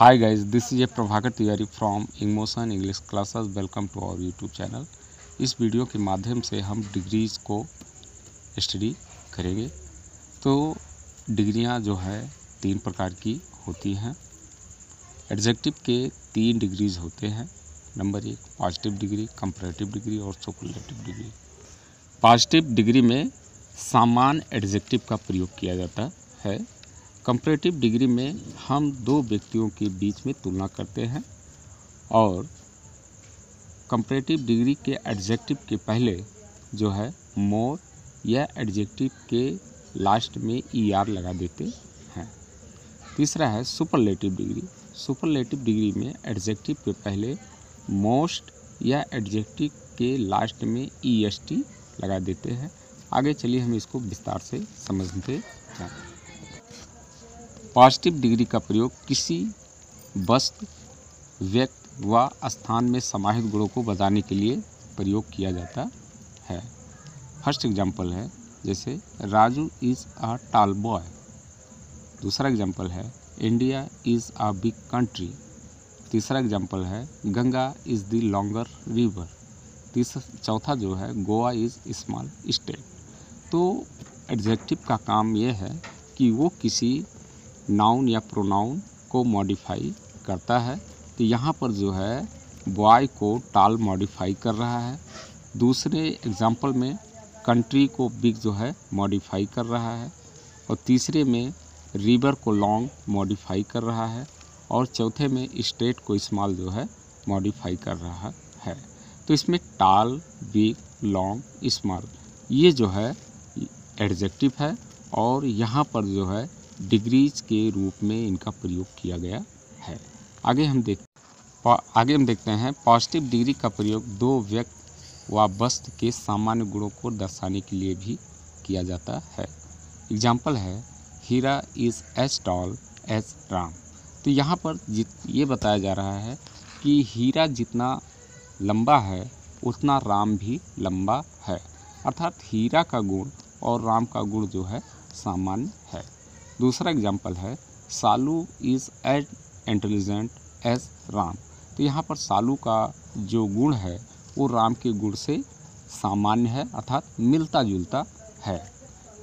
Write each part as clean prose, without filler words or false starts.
Hi guys, this is a Prabhakar Tiwari from emotion English classes. Welcome to our YouTube channel. इस video के माध्यम से हम डिग्रीज़ को स्टडी करेंगे। तो डिग्रियां जो है 3 प्रकार की होती हैं। एडजेक्टिव के 3 डिग्रीज़ होते हैं। Number 1 positive degree, comparative degree और सुपरलेटिव डिग्री। पॉजिटिव डिग्री में सामान्य एडजेक्टिव का प्रयोग किया जाता है। कंपैरेटिव डिग्री में हम 2 व्यक्तियों के बीच में तुलना करते हैं और कंपैरेटिव डिग्री के एडजेक्टिव के पहले जो है मोर या एडजेक्टिव के लास्ट में ER लगा देते हैं। तीसरा है सुपरलेटिव डिग्री। सुपरलेटिव डिग्री में एडजेक्टिव के पहले मोस्ट या एडजेक्टिव के लास्ट में EST लगा देते हैं। आगे चलिए हम इसको विस्तार से समझते हैं। पॉजिटिव डिग्री का प्रयोग किसी वस्तु, व्यक्ति व स्थान में समाहित गुणों को बताने के लिए प्रयोग किया जाता है। फर्स्ट एग्जाम्पल है जैसे Raju is a tall boy. दूसरा एग्जाम्पल है India is a big country. तीसरा एग्जाम्पल है Ganga is the longer river. चौथा जो है गोवा इज़ स्मॉल स्टेट। तो एडजेक्टिव का काम ये है कि वो किसी नाउन या प्रोनाउन को मॉडिफाई करता है। तो यहाँ पर जो है बॉय को टॉल मॉडिफाई कर रहा है। दूसरे एग्जाम्पल में कंट्री को बिग जो है मॉडिफाई कर रहा है और तीसरे में रिवर को लॉन्ग मॉडिफाई कर रहा है और चौथे में स्टेट को स्मॉल जो है मॉडिफाई कर रहा है। तो इसमें टॉल, बिग, लॉन्ग, स्मॉल ये जो है एडजेक्टिव है और यहाँ पर जो है डिग्रीज के रूप में इनका प्रयोग किया गया है। आगे हम देखते हैं पॉजिटिव डिग्री का प्रयोग 2 व्यक्ति व वस्तु के सामान्य गुणों को दर्शाने के लिए भी किया जाता है। एग्जाम्पल है Heera is as tall as Ram. तो यहाँ पर ये बताया जा रहा है कि हीरा जितना लंबा है उतना राम भी लंबा है, अर्थात हीरा का गुण और राम का गुण जो है सामान्य है। दूसरा एग्जाम्पल है Salu is as intelligent as Ram. तो यहाँ पर सालू का जो गुण है वो राम के गुण से सामान्य है, अर्थात मिलता जुलता है।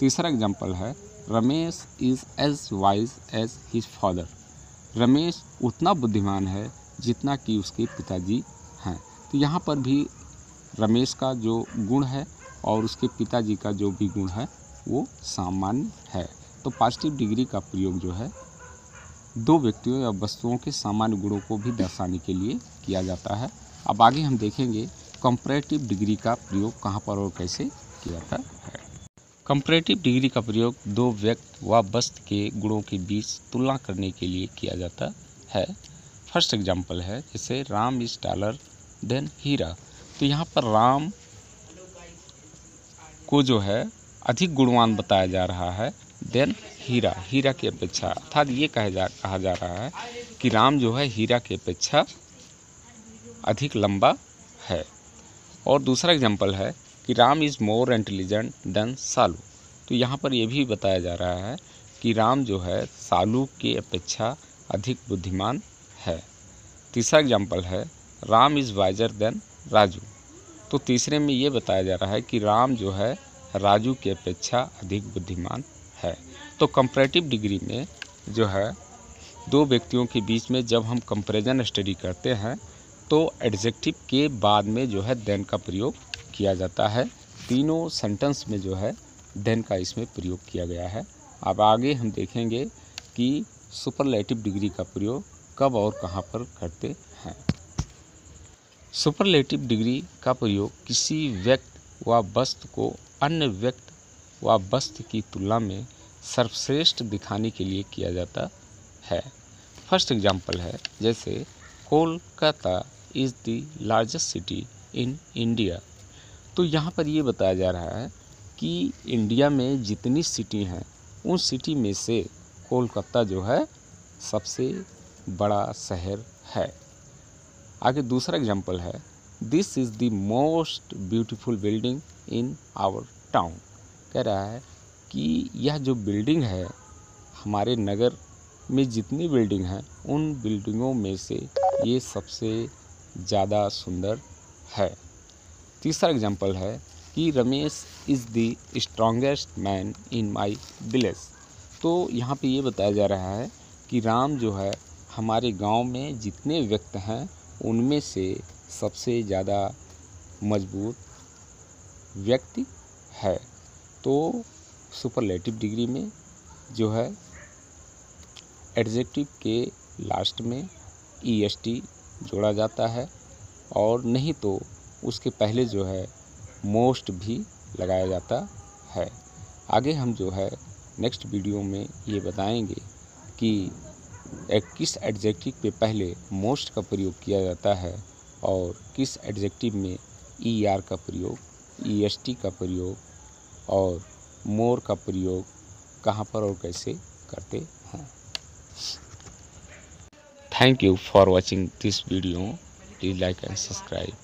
तीसरा एग्जाम्पल है Ramesh is as wise as his father. Ramesh उतना बुद्धिमान है जितना कि उसके पिताजी हैं। तो यहाँ पर भी रमेश का जो गुण है और उसके पिताजी का जो भी गुण है वो सामान्य है। तो पॉजिटिव डिग्री का प्रयोग जो है 2 व्यक्तियों या वस्तुओं के सामान्य गुणों को भी दर्शाने के लिए किया जाता है। अब आगे हम देखेंगे कंपैरेटिव डिग्री का प्रयोग कहाँ पर और कैसे किया जाता है। कंपैरेटिव डिग्री का प्रयोग 2 व्यक्ति व वस्तु के गुणों के बीच तुलना करने के लिए किया जाता है। फर्स्ट एग्जाम्पल है जैसे राम इज़ टॉलर देन हीरा। तो यहाँ पर राम को जो है अधिक गुणवान बताया जा रहा है देन हीरा की अपेक्षा, अर्थात ये कहा जा रहा है कि राम जो है हीरा की अपेक्षा अधिक लंबा है। और दूसरा एग्जाम्पल है कि Ram is more intelligent than Salu. तो यहाँ पर यह भी बताया जा रहा है कि राम जो है सालू की अपेक्षा अधिक बुद्धिमान है। तीसरा एग्जाम्पल है Ram is visor then Raju. तो तीसरे में ये बताया जा रहा है कि राम जो है राजू की अपेक्षा अधिक बुद्धिमान है। तो कंपैरेटिव डिग्री में जो है 2 व्यक्तियों के बीच में जब हम कंपैरिजन स्टडी करते हैं तो एडजेक्टिव के बाद में जो है देन का प्रयोग किया जाता है। तीनों सेंटेंस में जो है देन का इसमें प्रयोग किया गया है। अब आगे हम देखेंगे कि सुपरलेटिव डिग्री का प्रयोग कब और कहाँ पर करते हैं। सुपरलेटिव डिग्री का प्रयोग किसी व्यक्ति व वस्तु को अन्य व्यक्ति व वस्तु की तुलना में सर्वश्रेष्ठ दिखाने के लिए किया जाता है। फर्स्ट एग्जाम्पल है जैसे Kolkata is the largest city in India. तो यहाँ पर ये बताया जा रहा है कि इंडिया में जितनी सिटी हैं उन सिटी में से कोलकाता जो है सबसे बड़ा शहर है। आगे दूसरा एग्जाम्पल है this is the most beautiful building in our town. कह रहा है कि यह जो बिल्डिंग है हमारे नगर में जितनी बिल्डिंग हैं उन बिल्डिंगों में से ये सबसे ज़्यादा सुंदर है। तीसरा एग्जाम्पल है कि Ramesh is the strongest man in my village. तो यहाँ पे ये बताया जा रहा है कि राम जो है हमारे गांव में जितने व्यक्ति हैं उनमें से सबसे ज़्यादा मजबूत व्यक्ति है। तो सुपरलेटिव डिग्री में जो है एडजेक्टिव के लास्ट में EST जोड़ा जाता है और नहीं तो उसके पहले जो है मोस्ट भी लगाया जाता है। आगे हम जो है नेक्स्ट वीडियो में ये बताएंगे कि किस एडजेक्टिव पे पहले मोस्ट का प्रयोग किया जाता है और किस एडजेक्टिव में ER का प्रयोग, EST का प्रयोग और मोर का प्रयोग कहाँ पर और कैसे करते हैं। Thank you for watching this video. Please like and subscribe.